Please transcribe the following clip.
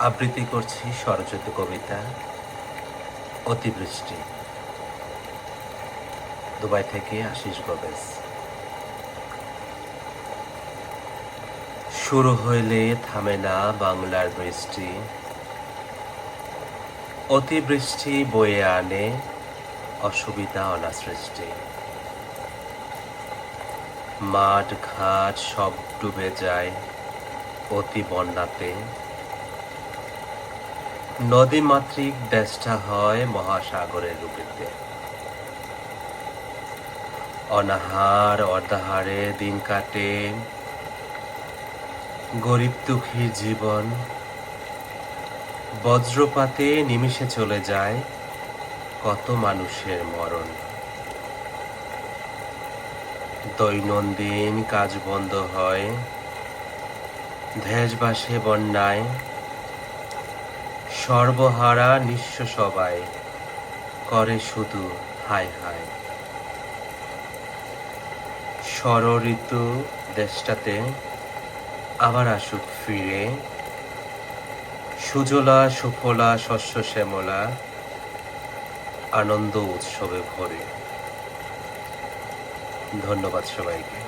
আবৃত্তি করছি স্বরচিত কবিতা অতিবৃষ্টি। দুবাই থেকে আশিস গোবেজ। শুরু হইলে থামে না বাংলার বৃষ্টি, অতিবৃষ্টি বয়ে আনে অসুবিধা অনাসৃষ্টি। মাঠ ঘাট সব ডুবে যায় অতি বন্যাতে, নদীমাতৃক দেশটা হয় মহাসাগরের রূপেতে। অনাহার অর্ধাহারে দিন কাটে গরিব দুঃখীর জীবন, বজ্রপাতে নিমিষে চলে যায় কত মানুষের মরণ। দৈনন্দিন কাজ বন্ধ হয় দেশবাসে বন্যায়, সর্বহারা নিঃস্ব সবাই করে শুধু হায় হায়। ষড় ঋতু দেশটাতে আবার আসুক ফিরে, সুজলা সুফলা শস্য শ্যামলা আনন্দ উৎসবে ভরে। ধন্যবাদ সবাইকে।